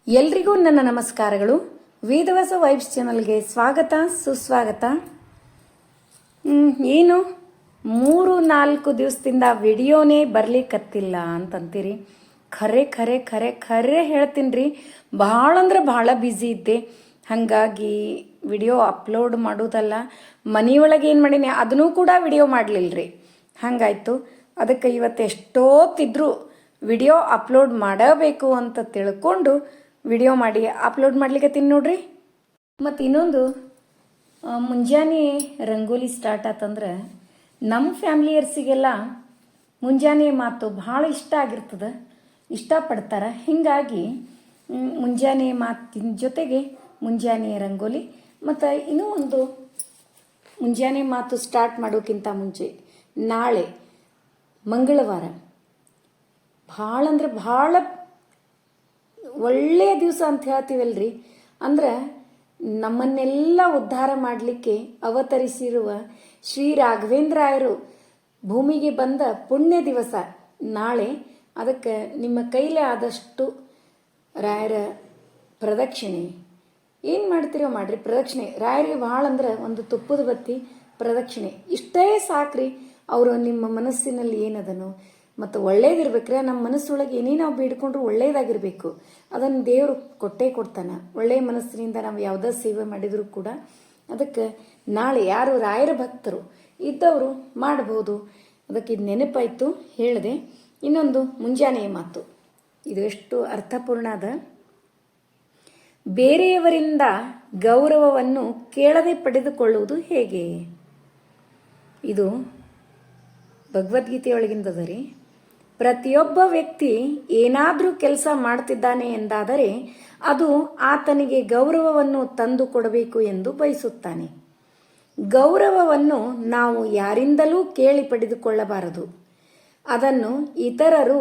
ಎಲ್ರಿಗೂ ನನ್ನ ನಮಸ್ಕಾರಗಳು. ವೇದವಾಸ ವೈಬ್ಸ್ ಚಾನಲ್ಗೆ ಸ್ವಾಗತ ಸುಸ್ವಾಗತ. ಏನು 3-4 ದಿವಸದಿಂದ ವಿಡಿಯೋನೇ ಬರ್ಲಿಕ್ಕತ್ತಿಲ್ಲ ಅಂತಂತೀರಿ. ಖರೆ ಖರೆ ಖರೆ ಖರೆ ಹೇಳ್ತೀನಿ ರೀ, ಭಾಳ ಅಂದ್ರೆ ಭಾಳ ಬ್ಯುಸಿ ಇದ್ದೆ. ಹಾಗಾಗಿ ವಿಡಿಯೋ ಅಪ್ಲೋಡ್ ಮಾಡೋದಲ್ಲ, ಮನೆಯೊಳಗೆ ಏನು ಮಾಡೀನಿ ಅದನ್ನೂ ಕೂಡ ವಿಡಿಯೋ ಮಾಡಲಿಲ್ಲ ರೀ. ಹಾಗಾಯಿತು. ಅದಕ್ಕೆ ಇವತ್ತು ಎಷ್ಟೊತ್ತಿದ್ರು ವಿಡಿಯೋ ಅಪ್ಲೋಡ್ ಮಾಡಬೇಕು ಅಂತ ತಿಳ್ಕೊಂಡು ವಿಡಿಯೋ ಮಾಡಿ ಅಪ್ಲೋಡ್ ಮಾಡ್ಲಿಕ್ಕತ್ತೀನಿ ನೋಡ್ರಿ. ಮತ್ತು ಇನ್ನೊಂದು, ಮುಂಜಾನೆ ರಂಗೋಲಿ ಸ್ಟಾರ್ಟ್ ಆತಂದ್ರೆ ನಮ್ಮ ಫ್ಯಾಮ್ಲಿಯರ್ಸಿಗೆಲ್ಲ ಮುಂಜಾನೆ ಮಾತು ಭಾಳ ಇಷ್ಟ ಆಗಿರ್ತದೆ, ಇಷ್ಟಪಡ್ತಾರೆ. ಹೀಗಾಗಿ ಮುಂಜಾನೆ ಮಾತಿನ ಜೊತೆಗೆ ಮುಂಜಾನೆ ರಂಗೋಲಿ. ಮತ್ತು ಇನ್ನೂ ಒಂದು, ಮುಂಜಾನೆ ಮಾತು ಸ್ಟಾರ್ಟ್ ಮಾಡೋಕ್ಕಿಂತ ಮುಂಚೆ ನಾಳೆ ಮಂಗಳವಾರ ಭಾಳ ಅಂದ್ರೆ ಭಾಳ ಒಳ್ಳೆಯ ದಿವಸ ಅಂತ ಹೇಳ್ತೀವಲ್ರಿ. ಅಂದ್ರೆ ನಮ್ಮನ್ನೆಲ್ಲ ಉದ್ಧಾರ ಮಾಡಲಿಕ್ಕೆ ಅವತರಿಸಿರುವ ಶ್ರೀ ರಾಘವೇಂದ್ರಾಯರು ಭೂಮಿಗೆ ಬಂದ ಪುಣ್ಯ ದಿವಸ ನಾಳೆ. ಅದಕ್ಕೆ ನಿಮ್ಮ ಕೈಲೇ ಆದಷ್ಟು ರಾಯರ ಪ್ರದಕ್ಷಿಣೆ ಏನು ಮಾಡ್ತೀರೋ ಮಾಡ್ರಿ. ಪ್ರದಕ್ಷಿಣೆ ರಾಯರಿಗೆ ಭಾಳ ಅಂದ್ರೆ ಒಂದು ತುಪ್ಪದ ಬತ್ತಿ ಪ್ರದಕ್ಷಿಣೆ ಇಷ್ಟೇ ಸಾಕ್ರಿ. ಅವರು ನಿಮ್ಮ ಮನಸ್ಸಿನಲ್ಲಿ ಏನದನೋ ಮತ್ತು ಒಳ್ಳೇದಿರ್ಬೇಕ್ರೆ, ನಮ್ಮ ಮನಸ್ಸೊಳಗೆ ಏನೇ ನಾವು ಬೇಡ್ಕೊಂಡ್ರು ಒಳ್ಳೇದಾಗಿರ್ಬೇಕು. ಅದನ್ನು ದೇವರು ಕೊಟ್ಟೇ ಕೊಡ್ತಾನೆ. ಒಳ್ಳೆಯ ಮನಸ್ಸಿನಿಂದ ನಾವು ಯಾವುದೇ ಸೇವೆ ಮಾಡಿದರೂ ಕೂಡ ಅದಕ್ಕೆ ನಾಳೆ ಯಾರು ರಾಯರ ಭಕ್ತರು ಇದ್ದವರು ಮಾಡಬಹುದು. ಅದಕ್ಕೆ ಇದು ನೆನಪಾಯಿತು ಹೇಳಿದೆ. ಇನ್ನೊಂದು ಮುಂಜಾನೆಯ ಮಾತು, ಇದು ಎಷ್ಟು ಅರ್ಥಪೂರ್ಣ ಅದ. ಬೇರೆಯವರಿಂದ ಗೌರವವನ್ನು ಕೇಳದೆ ಪಡೆದುಕೊಳ್ಳುವುದು ಹೇಗೆ? ಇದು ಭಗವದ್ಗೀತೆಯೊಳಗಿಂದದ ರೀ. ಪ್ರತಿಯೊಬ್ಬ ವ್ಯಕ್ತಿ ಏನಾದರೂ ಕೆಲಸ ಮಾಡ್ತಿದ್ದಾನೆ ಎಂದಾದರೆ ಅದು ಆತನಿಗೆ ಗೌರವವನ್ನು ತಂದು ಕೊಡಬೇಕು ಎಂದು ಬಯಸುತ್ತಾನೆ. ಗೌರವವನ್ನು ನಾವು ಯಾರಿಂದಲೂ ಕೇಳಿ ಪಡೆದುಕೊಳ್ಳಬಾರದು. ಅದನ್ನು ಇತರರು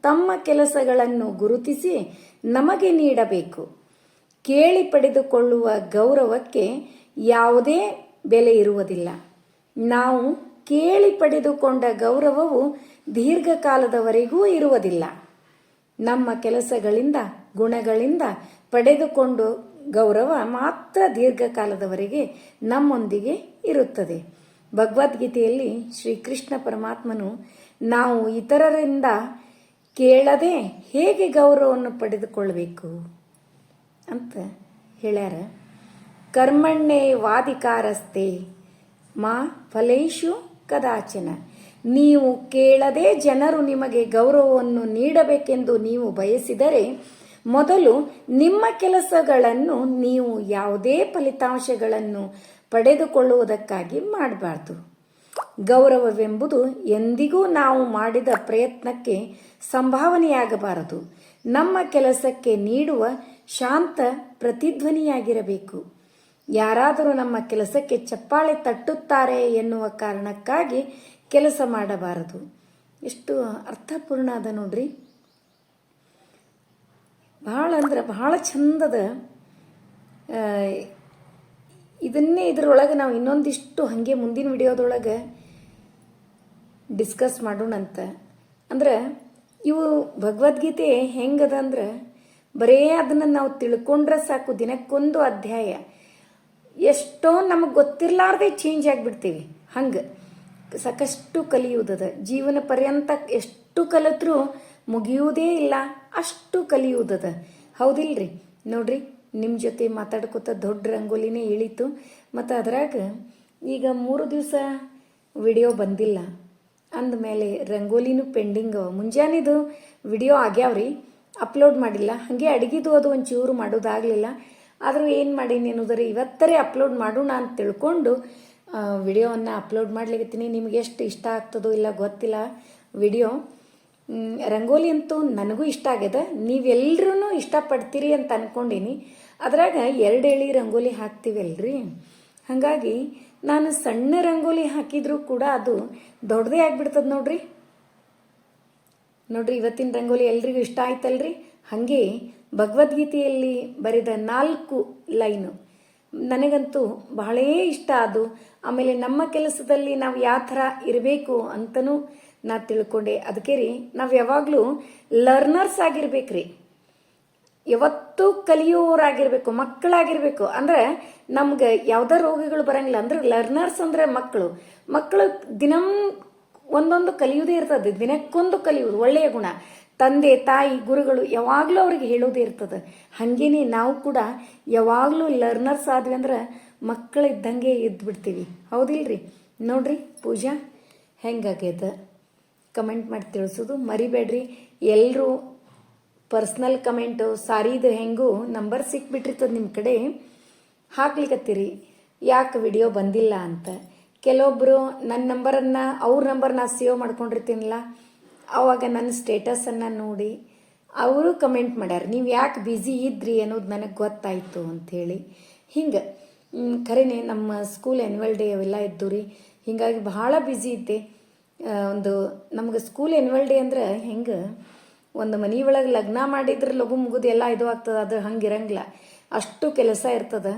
ತಮ್ಮ ಕೆಲಸಗಳನ್ನು ಗುರುತಿಸಿ ನಮಗೆ ನೀಡಬೇಕು. ಕೇಳಿ ಪಡೆದುಕೊಳ್ಳುವ ಗೌರವಕ್ಕೆ ಯಾವುದೇ ಬೆಲೆ ಇರುವುದಿಲ್ಲ. ನಾವು ಕೇಳಿ ಪಡೆದುಕೊಂಡ ಗೌರವವು ದೀರ್ಘಕಾಲದವರೆಗೂ ಇರುವುದಿಲ್ಲ. ನಮ್ಮ ಕೆಲಸಗಳಿಂದ ಗುಣಗಳಿಂದ ಪಡೆದುಕೊಂಡು ಗೌರವ ಮಾತ್ರ ದೀರ್ಘಕಾಲದವರೆಗೆ ನಮ್ಮೊಂದಿಗೆ ಇರುತ್ತದೆ. ಭಗವದ್ಗೀತೆಯಲ್ಲಿ ಶ್ರೀಕೃಷ್ಣ ಪರಮಾತ್ಮನು ನಾವು ಇತರರಿಂದ ಕೇಳದೆ ಹೇಗೆ ಗೌರವವನ್ನು ಪಡೆದುಕೊಳ್ಳಬೇಕು ಅಂತ ಹೇಳ್ಯಾರ. ಕರ್ಮಣ್ಣೆ ವಾದಿಕಾರಸ್ತೆ ಮಾ ಫಲೇಶು ಕದಾಚನ. ನೀವು ಕೇಳದೆ ಜನರು ನಿಮಗೆ ಗೌರವವನ್ನು ನೀಡಬೇಕೆಂದು ನೀವು ಬಯಸಿದರೆ ಮೊದಲು ನಿಮ್ಮ ಕೆಲಸಗಳನ್ನು ನೀವು ಯಾವುದೇ ಫಲಿತಾಂಶಗಳನ್ನು ಪಡೆದುಕೊಳ್ಳುವುದಕ್ಕಾಗಿ ಮಾಡಬಾರ್ದು. ಗೌರವವೆಂಬುದು ಎಂದಿಗೂ ನಾವು ಮಾಡಿದ ಪ್ರಯತ್ನಕ್ಕೆ ಸಂಭಾವನೆಯಾಗಬಾರದು. ನಮ್ಮ ಕೆಲಸಕ್ಕೆ ನೀಡುವ ಶಾಂತ ಪ್ರತಿಧ್ವನಿಯಾಗಿರಬೇಕು. ಯಾರಾದರೂ ನಮ್ಮ ಕೆಲಸಕ್ಕೆ ಚಪ್ಪಾಳೆ ತಟ್ಟುತ್ತಾರೆ ಎನ್ನುವ ಕಾರಣಕ್ಕಾಗಿ ಕೆಲಸ ಮಾಡಬಾರದು. ಎಷ್ಟು ಅರ್ಥಪೂರ್ಣ ಅದ ನೋಡ್ರಿ. ಭಾಳ ಅಂದ್ರೆ ಭಾಳ ಚಂದದ. ಇದರೊಳಗೆ ನಾವು ಇನ್ನೊಂದಿಷ್ಟು ಹಾಗೆ ಮುಂದಿನ ವಿಡಿಯೋದೊಳಗೆ ಡಿಸ್ಕಸ್ ಮಾಡೋಣಂತ. ಅಂದ್ರೆ ಇವು ಭಗವದ್ಗೀತೆ ಹೆಂಗದ ಅಂದ್ರೆ ಬರೇ ಅದನ್ನು ನಾವು ತಿಳ್ಕೊಂಡ್ರೆ ಸಾಕು. ದಿನಕ್ಕೊಂದು ಅಧ್ಯಾಯ. ಎಷ್ಟೋ ನಮಗೆ ಗೊತ್ತಿರಲಾರ್ದೆ ಚೇಂಜ್ ಆಗಿಬಿಡ್ತೀವಿ. ಹಂಗೆ ಸಾಕಷ್ಟು ಕಲಿಯುವುದದ. ಜೀವನ ಪರ್ಯಂತ ಎಷ್ಟು ಕಲಿತ್ರೂ ಮುಗಿಯುವುದೇ ಇಲ್ಲ, ಅಷ್ಟು ಕಲಿಯುವುದದ. ಹೌದಿಲ್ರಿ? ನೋಡ್ರಿ, ನಿಮ್ಮ ಜೊತೆ ಮಾತಾಡ್ಕೊತ ದೊಡ್ಡ ರಂಗೋಲಿನೇ ಇಳಿತು. ಮತ್ತು ಅದ್ರಾಗ ಈಗ 3 ದಿವಸ ವಿಡಿಯೋ ಬಂದಿಲ್ಲ ಅಂದಮೇಲೆ ರಂಗೋಲಿನೂ ಪೆಂಡಿಂಗ್. ಮುಂಜಾನೆದು ವಿಡಿಯೋ ಆಗ್ಯಾವ್ರಿ, ಅಪ್ಲೋಡ್ ಮಾಡಿಲ್ಲ. ಹಾಗೆ ಅಡುಗೆದು ಅದು ಒಂಚೂರು ಮಾಡೋದಾಗಲಿಲ್ಲ. ಆದರೂ ಏನು ಮಾಡೀನಿ ಅನ್ನೋದ್ರೆ ಇವತ್ತರೇ ಅಪ್ಲೋಡ್ ಮಾಡೋಣ ಅಂತ ತಿಳ್ಕೊಂಡು ವಿಡಿಯೋವನ್ನು ಅಪ್ಲೋಡ್ ಮಾಡ್ಲಿಕ್ಕತ್ತೀನಿ. ನಿಮಗೆ ಎಷ್ಟು ಇಷ್ಟ ಆಗ್ತದೋ ಇಲ್ಲ ಗೊತ್ತಿಲ್ಲ. ವಿಡಿಯೋ ರಂಗೋಲಿ ಅಂತೂ ನನಗೂ ಇಷ್ಟ ಆಗ್ಯದ, ನೀವೆಲ್ಲರೂ ಇಷ್ಟಪಡ್ತೀರಿ ಅಂತ ಅಂದ್ಕೊಂಡೀನಿ. ಅದ್ರಾಗ 2 ಎಳೆ ರಂಗೋಲಿ ಹಾಕ್ತೀವಲ್ರಿ, ಹಾಗಾಗಿ ನಾನು ಸಣ್ಣ ರಂಗೋಲಿ ಹಾಕಿದರೂ ಕೂಡ ಅದು ದೊಡ್ಡದೇ ಆಗಿಬಿಡ್ತದೆ ನೋಡ್ರಿ. ಇವತ್ತಿನ ರಂಗೋಲಿ ಎಲ್ರಿಗೂ ಇಷ್ಟ ಆಯ್ತಲ್ರಿ. ಹಾಗೆ ಭಗವದ್ಗೀತೆಯಲ್ಲಿ ಬರೆದ 4 ಲೈನು ನನಗಂತೂ ಬಹಳೇ ಇಷ್ಟ. ಅದು ಆಮೇಲೆ ನಮ್ಮ ಕೆಲಸದಲ್ಲಿ ನಾವು ಯಾವ ಥರ ಇರಬೇಕು ಅಂತನೂ ನಾ ತಿಳ್ಕೊಂಡೆ. ಅದಕ್ಕೆ ರೀ ನಾವು ಯಾವಾಗಲೂ ಲರ್ನರ್ಸ್ ಆಗಿರ್ಬೇಕ್ರಿ. ಯಾವತ್ತೂ ಕಲಿಯೋರಾಗಿರ್ಬೇಕು, ಮಕ್ಕಳಾಗಿರ್ಬೇಕು. ಅಂದ್ರೆ ನಮ್ಗೆ ಯಾವ್ದೇ ರೋಗಗಳು ಬರಂಗಿಲ್ಲ. ಅಂದ್ರೆ ಲರ್ನರ್ಸ್ ಅಂದ್ರೆ ಮಕ್ಕಳು ದಿನಂ ಒಂದೊಂದು ಕಲಿಯುವುದೇ ಇರ್ತದೆ, ದಿನಕ್ಕೊಂದು ಕಲಿಯುವುದು ಒಳ್ಳೆಯ ಗುಣ. ತಂದೆ ತಾಯಿ ಗುರುಗಳು ಯಾವಾಗಲೂ ಅವ್ರಿಗೆ ಹೇಳೋದೇ ಇರ್ತದೆ. ಹಾಗೇನೆ ನಾವು ಕೂಡ ಯಾವಾಗಲೂ ಲರ್ನರ್ಸ್ ಆದ್ವಿ ಅಂದ್ರೆ ಮಕ್ಕಳು ಇದ್ದಂಗೆ ಇದ್ದು ಬಿಡ್ತೀವಿ, ಹೌದಿಲ್ರಿ? ನೋಡ್ರಿ ಪೂಜಾ ಹೆಂಗಾಗ್ಯದ ಕಮೆಂಟ್ ಮಾಡಿ ತಿಳಿಸೋದು ಮರಿಬೇಡ್ರಿ. ಎಲ್ಲರೂ ಪರ್ಸ್ನಲ್ ಕಮೆಂಟು ಸಾರಿದು ಹೆಂಗೂ ನಂಬರ್ ಸಿಕ್ಬಿಟ್ಟಿರ್ತದೆ ನಿಮ್ಮ ಕಡೆ, ಹಾಕ್ಲಿಕ್ಕತ್ತೀರಿ ಯಾಕೆ ವಿಡಿಯೋ ಬಂದಿಲ್ಲ ಅಂತ. ಕೆಲವೊಬ್ಬರು ನನ್ನ ನಂಬರನ್ನು ಅವ್ರ ನಂಬರ್ನ ಸೇವ್ ಮಾಡ್ಕೊಂಡಿರ್ತೀನಲ್ಲ, ಆವಾಗ ನನ್ನ ಸ್ಟೇಟಸನ್ನು ನೋಡಿ ಅವರು ಕಮೆಂಟ್ ಮಾಡ್ಯಾರ, ನೀವು ಯಾಕೆ ಬ್ಯುಸಿ ಇದ್ರಿ ಅನ್ನೋದು ನನಗೆ ಗೊತ್ತಾಯಿತು ಅಂಥೇಳಿ. ಹಿಂಗೆ ಖರೇನೆ ನಮ್ಮ ಸ್ಕೂಲ್ ಆ್ಯನ್ಯುವಲ್ ಡೇ ಅವೆಲ್ಲ ಇದ್ದು ರೀ, ಹೀಗಾಗಿ ಭಾಳ ಬ್ಯುಸಿ ಇದ್ದೆ. ಒಂದು ನಮ್ಗೆ ಸ್ಕೂಲ್ ಆ್ಯನ್ಯುವಲ್ ಡೇ ಅಂದ್ರೆ ಹೆಂಗೆ, ಒಂದು ಮನೆ ಒಳಗೆ ಲಗ್ನ ಮಾಡಿದ್ರೆ ಲಘು ಮುಗಿದು ಎಲ್ಲ ಇದು ಆಗ್ತದೆ, ಅದು ಹಂಗೆ ಇರಂಗಿಲ್ಲ, ಅಷ್ಟು ಕೆಲಸ ಇರ್ತದೆ.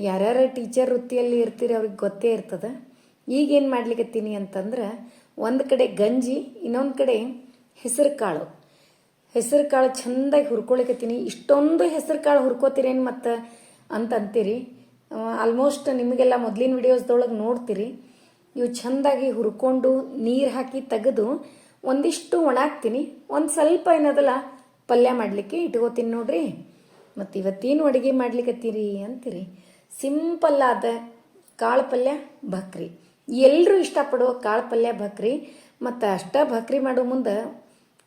ಯಾರ್ಯಾರ ಟೀಚರ್ ವೃತ್ತಿಯಲ್ಲಿ ಇರ್ತೀರಿ ಅವ್ರಿಗೆ ಗೊತ್ತೇ ಇರ್ತದೆ. ಈಗೇನು ಮಾಡ್ಲಿಕ್ಕತ್ತೀನಿ ಅಂತಂದ್ರೆ, ಒಂದು ಕಡೆ ಗಂಜಿ, ಇನ್ನೊಂದು ಕಡೆ ಹೆಸರು ಕಾಳು ಚೆಂದಾಗಿ ಹುರ್ಕೊಳಿಕತ್ತೀನಿ. ಇಷ್ಟೊಂದು ಹೆಸರು ಕಾಳು ಹುರ್ಕೋತೀರೇನು ಮತ್ತು ಅಂತ ಅಂತೀರಿ. ಆಲ್ಮೋಸ್ಟ್ ನಿಮಗೆಲ್ಲ ಮೊದಲಿನ ವಿಡಿಯೋಸ್ದೊಳಗೆ ನೋಡ್ತೀರಿ. ಇವು ಚೆಂದಾಗಿ ಹುರ್ಕೊಂಡು ನೀರು ಹಾಕಿ ತೆಗೆದು ಒಂದಿಷ್ಟು ಒಣಾಕ್ತೀನಿ, ಒಂದು ಸ್ವಲ್ಪ ಏನದಲ್ಲ ಪಲ್ಯ ಮಾಡಲಿಕ್ಕೆ ಇಟ್ಕೋತೀನಿ ನೋಡ್ರಿ. ಮತ್ತು ಇವತ್ತೇನು ಅಡುಗೆ ಮಾಡ್ಲಿಕ್ಕತ್ತೀರಿ ಅಂತೀರಿ. ಸಿಂಪಲ್ ಆದ ಕಾಳು ಪಲ್ಯ ಭಕ್ರಿ, ಎಲ್ಲರೂ ಇಷ್ಟಪಡುವ ಕಾಳು ಪಲ್ಯ ಭಕ್ರಿ. ಮತ್ತು ಅಷ್ಟ ಭಕ್ರಿ ಮಾಡೋ ಮುಂದೆ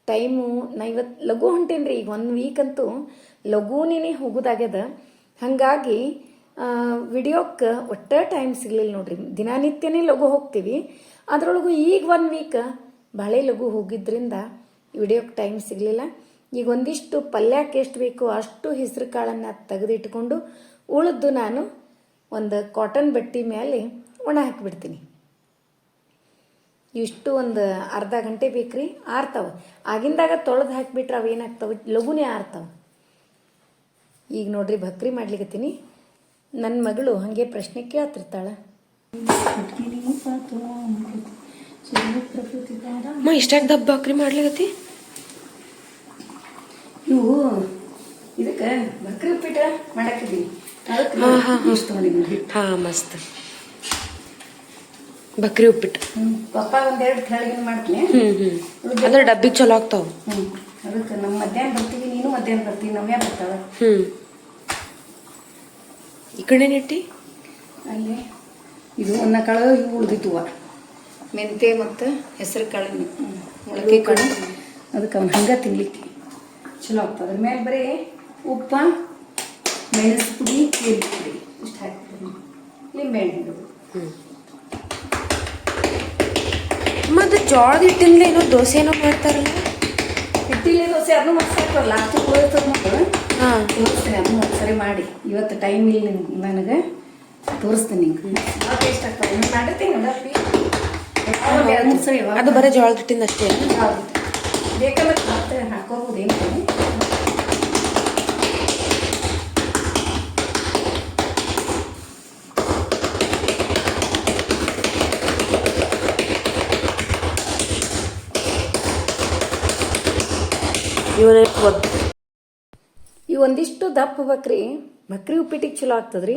ಟೈಮು ನಾ ಇವತ್ತು ಲಘು ಹೊಂಟೇನಿ ರೀ. ಈಗ 1 ವೀಕ್ ಅಂತೂ ಲಘೂನೇ ಹೋಗೋದಾಗ್ಯದ. ಹಾಗಾಗಿ ವಿಡಿಯೋಕ್ಕೆ ಒಟ್ಟ ಟೈಮ್ ಸಿಗಲಿಲ್ಲ ನೋಡ್ರಿ. ದಿನನಿತ್ಯನೇ ಲಘು ಹೋಗ್ತೀವಿ, ಅದರೊಳಗೂ ಈಗ 1 ವೀಕ್ ಭಾಳ ಲಘು ಹೋಗಿದ್ರಿಂದ ವಿಡಿಯೋಕ್ಕೆ ಟೈಮ್ ಸಿಗಲಿಲ್ಲ. ಈಗ ಒಂದಿಷ್ಟು ಪಲ್ಯಕ್ಕೆ ಎಷ್ಟು ಬೇಕೋ ಅಷ್ಟು ಹೆಸರು ಕಾಳನ್ನು ತೆಗೆದಿಟ್ಕೊಂಡು ಉಳಿದು ನಾನು ಒಂದು ಕಾಟನ್ ಬಟ್ಟೆ ಮೇಲೆ ಒಣ ಹಾಕಿಬಿಡ್ತೀನಿ. ಇಷ್ಟು ಒಂದು ಅರ್ಧ ಗಂಟೆ ಬೇಕ್ರಿ, ಆರ್ತಾವೆ. ಆಗಿಂದಾಗ ತೊಳೆದು ಹಾಕಿಬಿಟ್ರೆ ಅವು ಏನಾಗ್ತಾವೆ, ಲಘುನೇ ಆರ್ತಾವೆ. ಈಗ ನೋಡ್ರಿ ಭಕ್ರಿ ಮಾಡ್ಲಿಕ್ಕತ್ತೀನಿ. ನನ್ನ ಮಗಳು ಹಾಗೆ ಪ್ರಶ್ನೆ ಕೇಳ್ತಿರ್ತಾಳೆ, ಇಷ್ಟಾಗ ದಬ್ಬ ಭಕ್ರಿ ಮಾಡ್ಲಿಕತ್ತಿ? ಇವು ಇದಕ್ಕೆ ಭಕ್ರಿ ಉಪ್ಪಿಟ್ಟು ಮಾಡಾಕಿದ್ದೀನಿ. ಹಾ ಮಸ್ತ್ ಬಕ್ರಿ ಉಪ್ಪಿಟ್ಟು. ಪಪ್ಪ ಒಂದೆರಡು ಕೆಳಗಿನ ಮಾಡ್ತೀನಿ, ಅಂದ್ರೆ ಡಬ್ಬಿಗೆ ಚಲೋ ಆಗ್ತಾವ. ಅದಕ್ಕೆ ನಮ್ಮ ಮಧ್ಯಾಹ್ನ ಬರ್ತೀವಿ, ನೀನು ಮಧ್ಯಾಹ್ನ ಬರ್ತೀವಿ, ನವ್ಯ ಬರ್ತಾವ. ಈ ಕಡೆ ನೆಟ್ಟಿ ಅಲ್ಲಿ ಇದು ಅನ್ನ ಕಾಳು ಇವು ಉಳಿದಿದ್ದುವ ಮೆಂತೆ ಮತ್ತು ಹೆಸರು ಕಾಳು ಮೊಳಕೆ ಕಾಳು, ಅದಕ್ಕೆ ಅವ್ನು ಹಂಗೆ ತಿನ್ಲಿಕ್ಕೆ ಚಲೋ ಆಗ್ತದೆ. ಅದ್ರ ಮೇಲೆ ಬರೀ ಉಪ್ಪ, ಮೆಣಸು ಪುಡಿ, ಜೀರಿಗೆ ಪುಡಿ ಇಷ್ಟು ಹಾಕ್ತೀನಿ, ಲಿಂಬೆಹಣ್ಣು. ಮತ್ತು ಜೋಳದ ಹಿಟ್ಟಿಂದ ಏನೋ ದೋಸೆ ಏನೋ ಮಾಡ್ತಾರಲ್ಲ, ಹಿಟ್ಟಿಲೆ ದೋಸೆ ಅದನ್ನು ಮಸ್ತ್ ಲಾಸ್ಟಿಗೆ ಹೋಗ್ತದೆ ಮಕ್ಕಳು. ಹಾಂ ತೋರಿಸ್ತೀನಿ, ಅದನ್ನು ಒಂದ್ಸರಿ ಮಾಡಿ. ಇವತ್ತು ಟೈಮ್ ಇಲ್ಲ ನನಗೆ, ತೋರಿಸ್ತೀನಿ ನಿಂಗೆ. ಭಾಳ ಟೇಸ್ಟ್ ಆಗ್ತದೆ. ನಾನು ಮಾಡಿರ್ತೀನಿ ಅದು ಬರೀ ಜೋಳದ ಹಿಟ್ಟಿಂದ ಅಷ್ಟೇ. ಬೇಕಂದ್ರೆ ಮತ್ತೆ ಹಾಕೋಬೋದು, ಏನು ಇವು ಒಂದಿಷ್ಟು ದಪ್ಪ ಬಕ್ರಿ ಉಪ್ಪಿಟ್ಟಿಗೆ ಚಲೋ ಆಗ್ತದ್ರಿ.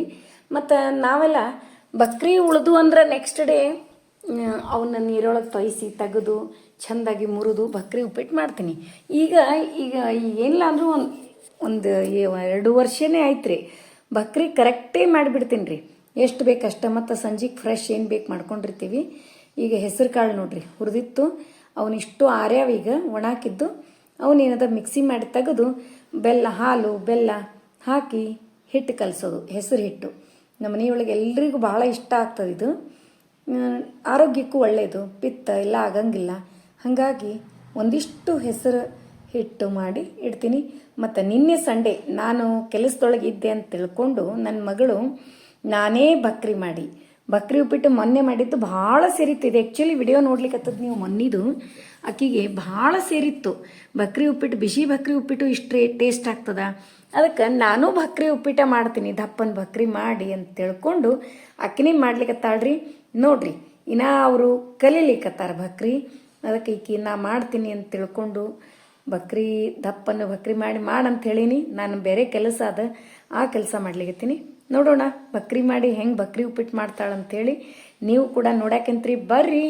ಮತ್ತು ನಾವೆಲ್ಲ ಬಕ್ರಿ ಉಳಿದು ಅಂದ್ರೆ ನೆಕ್ಸ್ಟ್ ಡೇ ಅವನ್ನ ನೀರೊಳಗೆ ತೊಯಿಸಿ ತೆಗೆದು ಚೆಂದಾಗಿ ಮುರಿದು ಬಕ್ರಿ ಉಪ್ಪಿಟ್ಟು ಮಾಡ್ತೀನಿ. ಈಗ ಏನಿಲ್ಲ ಅಂದರೂ ಒಂದು 2 ವರ್ಷನೇ ಆಯ್ತು ರೀ, ಬಕ್ರಿ ಕರೆಕ್ಟೇ ಮಾಡಿಬಿಡ್ತೀನಿ ರೀ, ಎಷ್ಟು ಬೇಕಷ್ಟ. ಮತ್ತು ಸಂಜೆಗೆ ಫ್ರೆಶ್ ಏನು ಬೇಕು ಮಾಡ್ಕೊಂಡಿರ್ತೀವಿ. ಈಗ ಹೆಸರು ಕಾಳು ನೋಡ್ರಿ ಹುರಿದಿತ್ತು, ಅವನಿಷ್ಟು ಆರ್ಯಾವ, ಈಗ ಒಣಾಕಿದ್ದು ಅವನೇನದ ಮಿಕ್ಸಿ ಮಾಡಿ ತೆಗೆದು ಹಾಲು ಬೆಲ್ಲ ಹಾಕಿ ಹಿಟ್ಟು ಕಲಸೋದು, ಹೆಸರು ಹಿಟ್ಟು. ನಮ್ಮ ಮನೆಯೊಳಗೆ ಎಲ್ರಿಗೂ ಭಾಳ ಇಷ್ಟ ಆಗ್ತದೆ. ಇದು ಆರೋಗ್ಯಕ್ಕೂ ಒಳ್ಳೆಯದು, ಪಿತ್ತ ಎಲ್ಲ ಆಗಂಗಿಲ್ಲ. ಹಾಗಾಗಿ ಒಂದಿಷ್ಟು ಹೆಸರು ಹಿಟ್ಟು ಮಾಡಿ ಇಡ್ತೀನಿ. ಮತ್ತು ನಿನ್ನೆ ಸಂಡೇ ನಾನು ಕೆಲಸದೊಳಗೆ ಇದ್ದೆ ಅಂತ ತಿಳ್ಕೊಂಡು ನನ್ನ ಮಗಳು ನಾನೇ ಬಕ್ರಿ ಉಪ್ಪಿಟ್ಟು ಮೊನ್ನೆ ಮಾಡಿದ್ದು ಭಾಳ ಸೇರಿತ್ತು. ಇದು ಆ್ಯಕ್ಚುಲಿ ವಿಡಿಯೋ ನೋಡ್ಲಿಕ್ಕತ್ತದ ನೀವು ಮೊನ್ನಿದು, ಆಕಿಗೆ ಭಾಳ ಸೇರಿತ್ತು. ಬಕ್ರಿ ಉಪ್ಪಿಟ್ಟು, ಬಿಸಿ ಬಕ್ರಿ ಉಪ್ಪಿಟ್ಟು ಇಷ್ಟು ಟೇಸ್ಟ್ ಆಗ್ತದ, ಅದಕ್ಕೆ ನಾನು ಬಕ್ರಿ ಉಪ್ಪಿಟ್ಟು ಮಾಡ್ತೀನಿ, ದಪ್ಪನ ಬಕ್ರಿ ಮಾಡಿ ಅಂತ ತಿಳ್ಕೊಂಡು ಆಕಿನೇ ಮಾಡ್ಲಿಕ್ಕತ್ತಾಳ್ರಿ. ನೋಡ್ರಿ ಇನ್ನು ಅವರು ಕಲೀಲಿಕ್ಕತ್ತಾರ ಬಕ್ರಿ, ಅದಕ್ಕೆ ಈಕಿ ನಾ ಮಾಡ್ತೀನಿ ಅಂತ ತಿಳ್ಕೊಂಡು ಬಕ್ರಿ ದಪ್ಪನ್ನು ಬಕ್ರಿ ಮಾಡಂತ ಹೇಳೀನಿ. ನಾನು ಬೇರೆ ಕೆಲಸ ಅದ, ಆ ಕೆಲಸ ಮಾಡ್ಲಿಕತ್ತೀನಿ. ನೋಡೋಣ ಬಕ್ರಿ ಮಾಡಿ ಹೆಂಗೆ ಬಕ್ರಿ ಉಪ್ಪಿಟ್ಟು ಮಾಡ್ತಾಳಂತೇಳಿ. ನೀವು ಕೂಡ ನೋಡಾಕಂತ್ರಿ, ಬರ್ರಿ.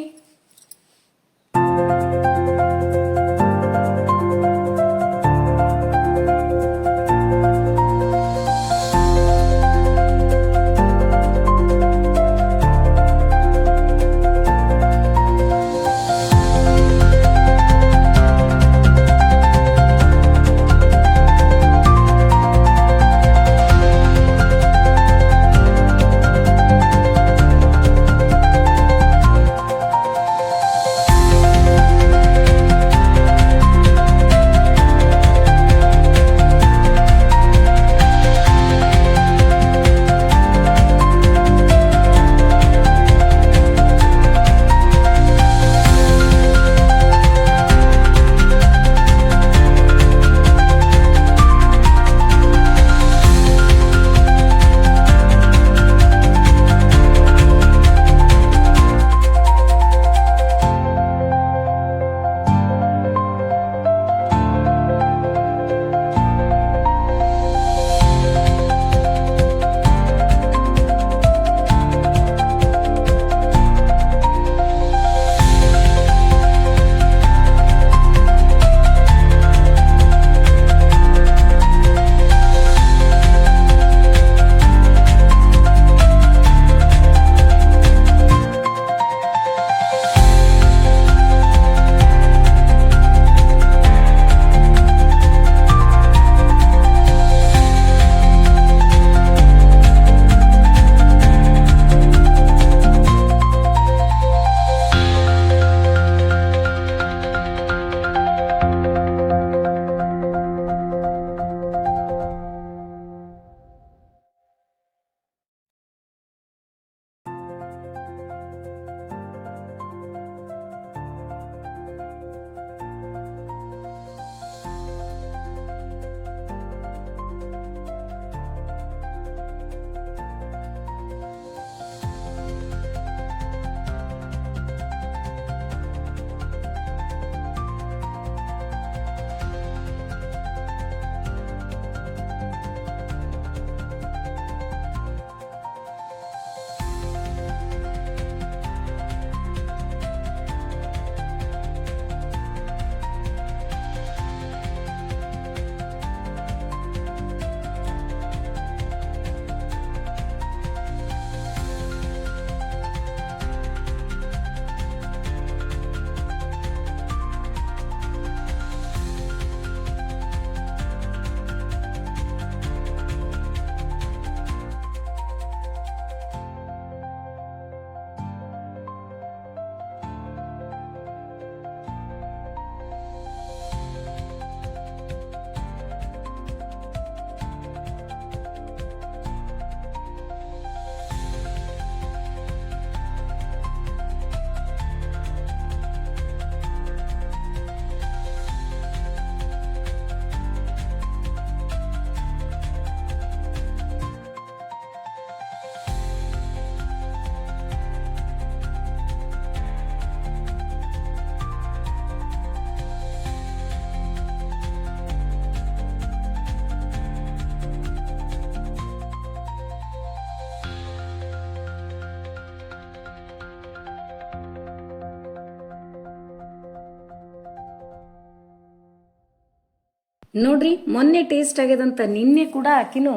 ನೋಡ್ರಿ, ಮೊನ್ನೆ ಟೇಸ್ಟ್ ಆಗ್ಯದಂತ ನಿನ್ನೆ ಕೂಡ ಆಕಿನೂ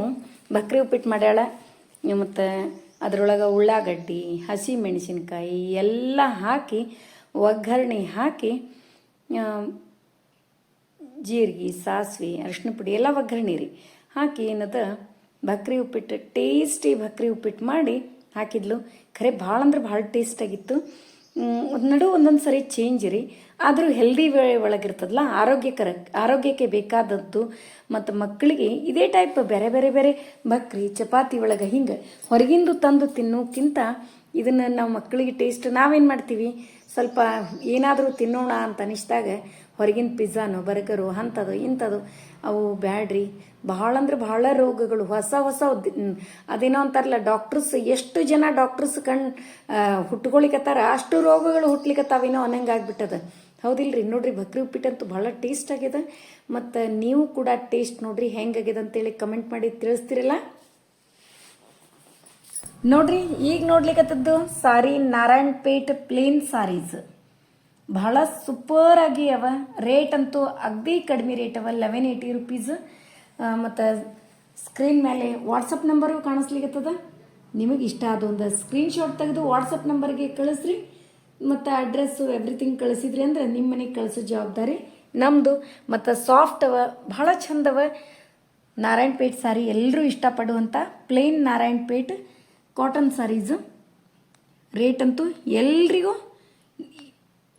ಬಕ್ರಿ ಉಪ್ಪಿಟ್ಟು ಮಾಡ್ಯಾಳ. ಮತ್ತು ಅದರೊಳಗೆ ಉಳ್ಳಾಗಡ್ಡಿ, ಹಸಿ ಮೆಣಸಿನ್ಕಾಯಿ ಎಲ್ಲ ಹಾಕಿ ಒಗ್ಗರಣೆ ಹಾಕಿ ಜೀರಿಗೆ, ಸಾಸಿವೆ, ಅರಿಶಿನ ಪುಡಿ ಎಲ್ಲ ಒಗ್ಗರಣೆ ರೀ ಹಾಕಿ ಏನದ ಬಕ್ರಿ ಉಪ್ಪಿಟ್ಟು, ಟೇಸ್ಟಿ ಬಕ್ರಿ ಉಪ್ಪಿಟ್ಟು ಮಾಡಿ ಹಾಕಿದ್ಲು. ಖರೆ ಭಾಳ ಅಂದ್ರೆ ಭಾಳ ಟೇಸ್ಟ್ ಆಗಿತ್ತು. ನಡು ಒಂದೊಂದು ಸರಿ ಚೇಂಜ್ ರೀ, ಆದರೂ ಹೆಲ್ದಿ ಒಳಗಿರ್ತದಲ್ಲ, ಆರೋಗ್ಯಕ್ಕೆ ಬೇಕಾದದ್ದು. ಮತ್ತು ಮಕ್ಕಳಿಗೆ ಇದೇ ಟೈಪ್ ಬೇರೆ ಬೇರೆ ಬೇರೆ ಬಕ್ರಿ ಚಪಾತಿ ಒಳಗೆ ಹಿಂಗೆ ಹೊರಗಿಂದು ತಂದು ತಿನ್ನೋಕ್ಕಿಂತ ಇದನ್ನು ನಾವು ಮಕ್ಕಳಿಗೆ ಟೇಸ್ಟ್ ನಾವೇನು ಮಾಡ್ತೀವಿ, ಸ್ವಲ್ಪ ಏನಾದರೂ ತಿನ್ನೋಣ ಅಂತ ಅನಿಸಿದಾಗ ಹೊರಗಿನ ಪಿಜ್ಜಾನೋ ಬರ್ಗರು ಅಂಥದ್ದು ಇಂಥದ್ದು ಅವು ಬ್ಯಾಡ್ರಿ. ಭಾಳ ಅಂದ್ರೆ ಭಾಳ ರೋಗಗಳು ಹೊಸ ಅದೇನೋ ಅಂತಾರಲ್ಲ, ಡಾಕ್ಟರ್ಸ್ ಎಷ್ಟು ಜನ ಡಾಕ್ಟರ್ಸ್ ಹುಟ್ಕೊಳಿಕತ್ತಾರ, ಅಷ್ಟು ರೋಗಗಳು ಹುಟ್ಲಿಕತ್ತಾವೇನೋ ಅನ್ನಂಗೆ ಆಗ್ಬಿಟ್ಟದ. ಹೌದಿಲ್ರಿ? ನೋಡ್ರಿ ಭಕ್ರಿ ಉಪ್ಪಿಟ್ಟಂತೂ ಭಾಳ ಟೇಸ್ಟ್ ಆಗ್ಯದ. ಮತ್ತು ನೀವು ಕೂಡ ಟೇಸ್ಟ್ ನೋಡ್ರಿ ಹೆಂಗಾಗ್ಯದ ಅಂತೇಳಿ ಕಮೆಂಟ್ ಮಾಡಿ ತಿಳಿಸ್ತಿರಲ್ಲ. ನೋಡ್ರಿ ಈಗ ನೋಡ್ಲಿಕ್ಕತ್ತದ್ದು ಸಾರಿ ನಾರಾಯಣಪೇಟ್ ಪ್ಲೇನ್ ಸಾರೀಸ್. ಭಾಳ ಸೂಪರ್ ಆಗಿ ಅವ. ರೇಟ್ ಅಂತೂ ಅಗದಿ ಕಡಿಮೆ ರೇಟ್ ಅವ, 1180 ರುಪೀಸ್. ಮತ್ತು ಸ್ಕ್ರೀನ್ ಮೇಲೆ ವಾಟ್ಸಪ್ ನಂಬರು ಕಾಣಿಸ್ಲಿಕ್ಕತ್ತದ. ನಿಮಗೆ ಇಷ್ಟ ಆದ ಒಂದು ಸ್ಕ್ರೀನ್ಶಾಟ್ ತೆಗೆದು ವಾಟ್ಸಪ್ ನಂಬರ್ಗೆ ಕಳಿಸ್ರಿ. ಮತ್ತು ಅಡ್ರೆಸ್ಸು ಎವ್ರಿಥಿಂಗ್ ಕಳಿಸಿದ್ರಿ ಅಂದ್ರೆ ನಿಮ್ಮ ಮನೆಗೆ ಕಳಿಸೋ ಜವಾಬ್ದಾರಿ ನಮ್ಮದು. ಮತ್ತು ಸಾಫ್ಟ್ ಅವ, ಭಾಳ ಚಂದವ. ನಾರಾಯಣಪೇಟ್ ಸಾರಿ ಎಲ್ಲರೂ ಇಷ್ಟಪಡುವಂಥ ಪ್ಲೇನ್ ನಾರಾಯಣಪೇಟ್ ಕಾಟನ್ ಸಾರೀಸು. ರೇಟ್ ಅಂತೂ ಎಲ್ರಿಗೂ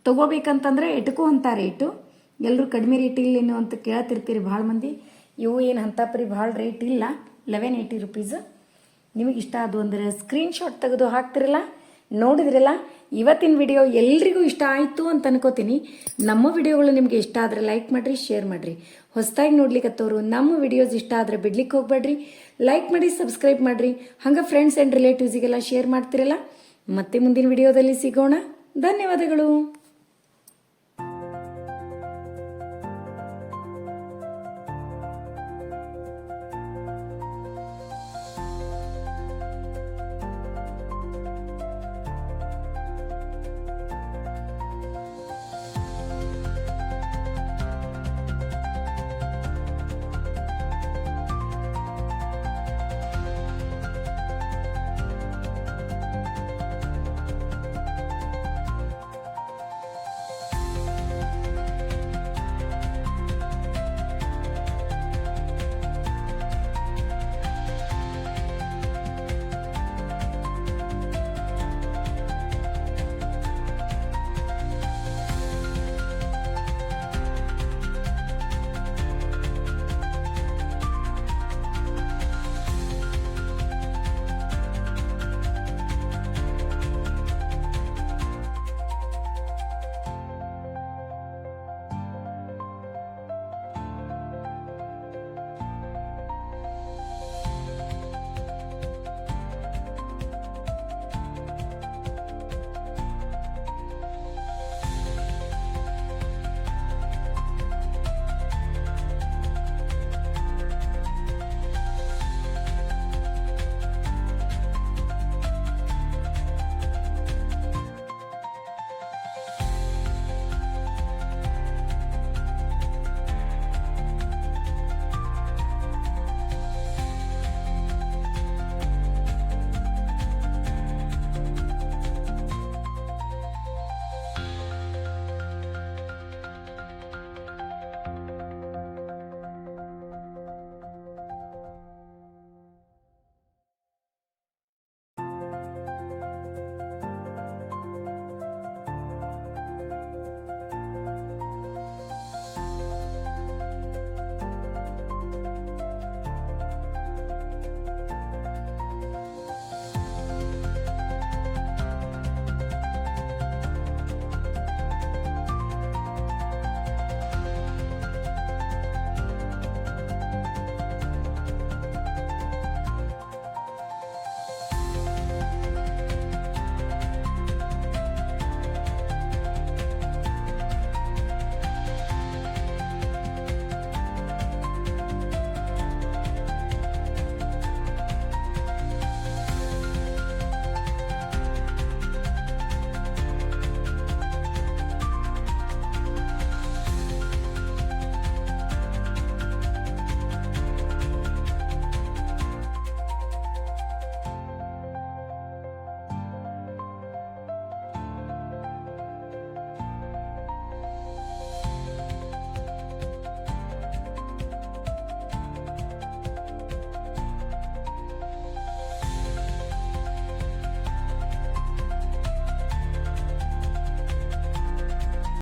ತೊಗೋಬೇಕಂತಂದರೆ ಎಟುಕುವಂಥ ರೇಟು. ಎಲ್ಲರೂ ಕಡಿಮೆ ರೇಟ್ ಇಲ್ಲೇನು ಅಂತ ಕೇಳ್ತಿರ್ತೀರಿ ಭಾಳ ಮಂದಿ. ಇವು ಏನು ಅಂಥ ಪರಿ ಭಾಳ ರೇಟ್ ಇಲ್ಲ, 1180 ರುಪೀಸ್. ನಿಮಗೆ ಇಷ್ಟ ಅದು ಅಂದರೆ ಸ್ಕ್ರೀನ್ಶಾಟ್ ತೆಗೆದು ಹಾಕ್ತಿರಲ್ಲ. ನೋಡಿದ್ರಲ್ಲ, ಇವತ್ತಿನ ವಿಡಿಯೋ ಎಲ್ರಿಗೂ ಇಷ್ಟ ಆಯಿತು ಅಂತ ಅನ್ಕೋತೀನಿ. ನಮ್ಮ ವಿಡಿಯೋಗಳು ನಿಮಗೆ ಇಷ್ಟ ಆದರೆ ಲೈಕ್ ಮಾಡಿರಿ, ಶೇರ್ ಮಾಡಿರಿ. ಹೊಸದಾಗಿ ನೋಡ್ಲಿಕ್ಕತ್ತವರು ನಮ್ಮ ವಿಡಿಯೋಸ್ ಇಷ್ಟ ಆದರೆ ಬಿಡ್ಲಿಕ್ಕೆ ಹೋಗ್ಬೇಡ್ರಿ. ಲೈಕ್ ಮಾಡಿ, ಸಬ್ಸ್ಕ್ರೈಬ್ ಮಾಡಿರಿ. ಹಂಗೆ ಫ್ರೆಂಡ್ಸ್ ಆ್ಯಂಡ್ ರಿಲೇಟಿವ್ಸಿಗೆಲ್ಲ ಶೇರ್ ಮಾಡ್ತಿರಲ್ಲ. ಮತ್ತೆ ಮುಂದಿನ ವಿಡಿಯೋದಲ್ಲಿ ಸಿಗೋಣ. ಧನ್ಯವಾದಗಳು.